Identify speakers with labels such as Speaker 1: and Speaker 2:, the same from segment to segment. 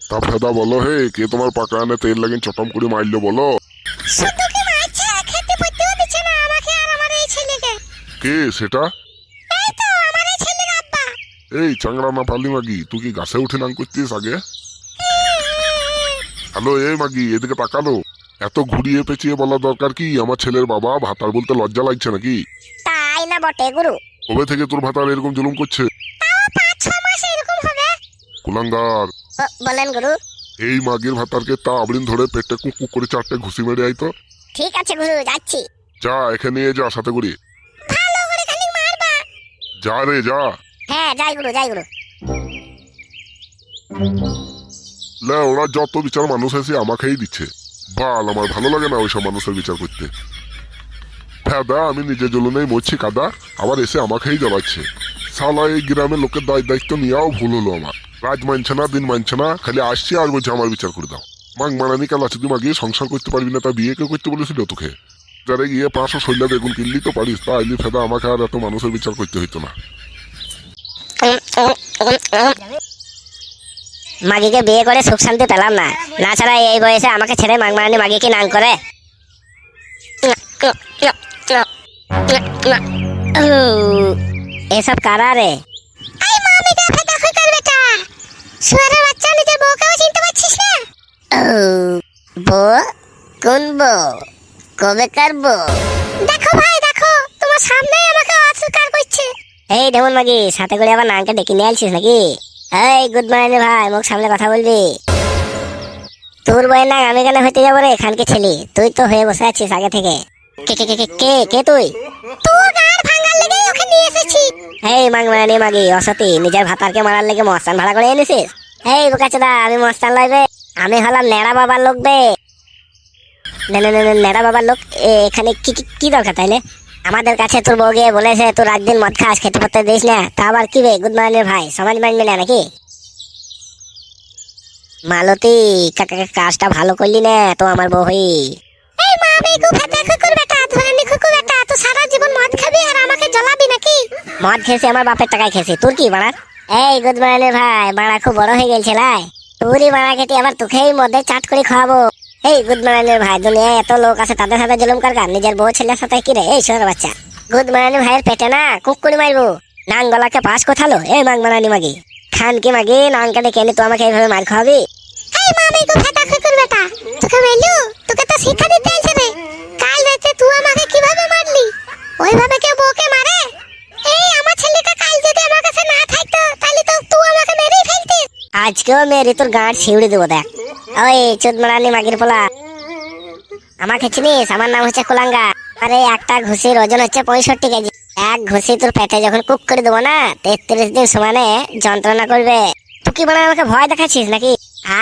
Speaker 1: তা ফেদা বলো হে, কে তোমার পাকা আনে তেল লাগিয়ে চটম করে মারলো বলো।
Speaker 2: শুধু কি মারছে, খেতে পড়তেও দিচ্ছে না আমাকে আর আমার এই ছেলেকে।
Speaker 1: কে সেটা?
Speaker 2: এই তো আমার এই ছেলের আব্বা।
Speaker 1: এই চাংড়া না পালি মাগি, তুই কি গাছে উঠে নাম করছিস আগে? হ্যালো এই মাগি, এদিকে তাকালো। এত ঘুরিয়ে পেঁচিয়ে বলা দরকার কি আমার ছেলের বাবা ভাতার বলতে লজ্জা লাগছে নাকি?
Speaker 2: তাই না বটে গুরু।
Speaker 1: কবে থেকে তোর ভাতার এরকম জুলুম করছে?
Speaker 2: তাও 5-6 মাস এরকম হবে।
Speaker 1: কুলাঙ্গার।
Speaker 2: বলেন গুরু।
Speaker 1: এই মাগির ভাতারকে তা আবরিন ধরে পেটে কুক করে 4টে ঘুষি মেরে আইতো।
Speaker 2: ঠিক আছে গুরু, যাচ্ছি।
Speaker 1: যা এখানে নিয়ে যা সাথে করে।
Speaker 2: ভালো করে খালি মারবা।
Speaker 1: যা রে যা।
Speaker 2: হ্যাঁ যাই গুরু, যাই গুরু।
Speaker 1: লে ওরা যত বিচার মানুষ এসে আমাকেই দিচ্ছে। বাল, আমার ভালো লাগে না ওইসব মানুষের বিচার করতে। ফেদা আমি নিজের জ্বলনেই মরছি কাদা, আবার এসে আমাকেই জ্বালাচ্ছে। শালা এই গ্রামের লোকের দায়িত্ব নিয়েও ভুল হলো আমার। রাত মানছে না, দিন মানছে না, খালি আসছে আর বলছে আমার বিচার করে দাও। মাং মারানি কাল আছে, তুই মাগিয়ে সংসার করতে পারবি না, তা বিয়ে কেউ করতে বলেছিল তোকে? যারা গিয়ে 500 শৈলা বেগুন কিনলি তো পারিস, তা আইলি ফেদা আমাকে আর এত মানুষের বিচার করতে হইতো না।
Speaker 2: মাগিকে বিয়ে করে সুখ শান্তি পেলাম না, না ছাড়া এই বয়সে আমাকে ছেড়ে মাংমারানি মাগিকে নাং করে। এসব কারা রে? বউ? কোন বউ? কবেকার বউ? দেখো ভাই দেখো, তোমার সামনে আমাকে অস্বীকার করছে। এই ডেমন মাগি, সাথে করে আবার নাংকে ডেকে নিয়ে আসছিস নাকি? এই গুড মর্নিং ভাই, মুখ সামনে কথা বলবি। তোর বইয়ের নাক আমি কেন হইতে যাবো রে খানকে ছেলে? তুই তো হয়ে বসে আছিস আগে থেকে। কে কে কে কে কে কে তুই? তোর গাড় ভাঙার লেগে ওকে নিয়ে এসেছি। এই মাংমারানি মাগি অসতি, নিজের ভাতারকে মারার লেগে মস্তান ভাড়া করে এনেছিস? এই বোকাচোদা, আমি মস্তান লইবে? আমি হলাম নেড়া বাবার লোক বে। নেড়া বাবার লোক? এখানে কি কি দরকার তাইলে? আমাদের কাছে তোর বউ গিয়ে বলেছে তোর রাত দিন মদ খাস, খেতে পড়তে দিস না, তা আবার কি বে গুড মর্নিং ভাই, সমাজ মানবি না নাকি? মালতী কাজটা ভালো করলি না তো আমার বউ হই। এই মা বেগু ফাটা কুকুর বেটা, ধরানি কুকুর বেটা, তো সারা জীবন মদ খাবি আর আমাকে জ্বলাবি নাকি? মদ খেয়েছি আমার বাপের টাকায় খেয়েছি, তোর কি বাড়া? এই গুড মর্নিং ভাই, বাড়া খুব বড় হয়ে গেছে লাই। তুই বাড়া খেতে আবার তোকেই মদে চাট করে খাওয়াবো। এই গুড মর্নিং ভাই, দুনিয়ায় এত লোক আছে, তাদের সাথে জুলুম কর, নিজের বউ ছেলের সাথে কি রে? এই শোর বাচ্চা, গুড মর্নিং ভাইয়ের পেটে না কুকুরি মারবো। নাঙ্গলাকে পাস কোথালো? এই মাংমারানি মাগি, খান কি মাগি, নাঙ্গকে ডেকে এনে তো আমাকে এইভাবে মার খাওয়াবি? এই মামি গো ফাটা কুকুর বেটা, তোকে মেলু, তোকে তো শিক্ষা দিতে আইছে রে। কাল রাতে তুই আমাকে কিভাবে মারলি? ওইভাবে কেউ বউকে মারে? এই আমার ছেলেটা কাল যদি আমার কাছে না থাকতো তাহলে তো তুই আমাকে মেরেই ফেলতিস। আজকেও মেরে তোর গাঁট ছিউড়ে দেবো দেখ। ওই চোদমারানি মাগির পোলা, আমাকে চিনিস? আমার নাম হচ্ছে কুলাঙ্গা। আরে একটা ঘুষির ওজন হচ্ছে 65 কেজি। এক ঘুষি তোর পেটে যখন কুক করে দেবো না, 33 দিন সমানে যন্ত্রণা করবে। তুই কি মানে আমাকে ভয় দেখাচ্ছিস নাকি?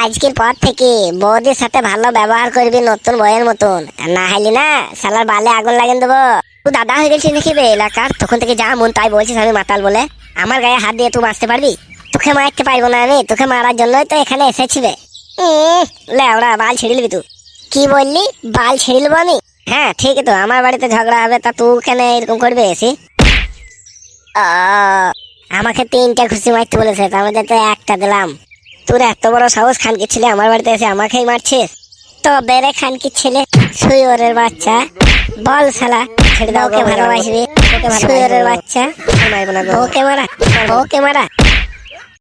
Speaker 2: আজকের পর থেকে বৌদির সাথে ভালো ব্যবহার করবি, নতুন বইয়ের মতন, না হাইলি না শালার বালে আগুন লাগিয়ে দেবো। তুই দাদা হয়ে গেছিস নাকি বে এলাকার? তখন থেকে যা মন তাই বলছিস আমি মাতাল বলে। আমার গায়ে হাত দিয়ে তুই বাঁচতে পারবি? তোকে মারতে পারবো না আমি, তোকে মারার জন্যই তো এখানে এসেছি বে। লেওড়া, বাল ছেড়ে দিবি তুই? কি বললি? বাল ছেড়ে দেবো আমি? হ্যাঁ ঠিক তো, আমার বাড়িতে ঝগড়া হবে তা তুই কেন এরকম করবি এসি? আমাকে 3টা ঘুষি মারতে বলেছে, তার মধ্যে তো একটা দিলাম। তোর এত বড় সাহস, খানকির ছেলে আমার বাড়িতে এসে আমাকেই মারছিস? তো বেড়ে খানকির ছেলে, শুয়োরের বাচ্চা, বল শালা ছেড়ে দাও, ওকে ভালোবাসবি? শুয়োরের বাচ্চা, বউকে মারা, বউকে মারা।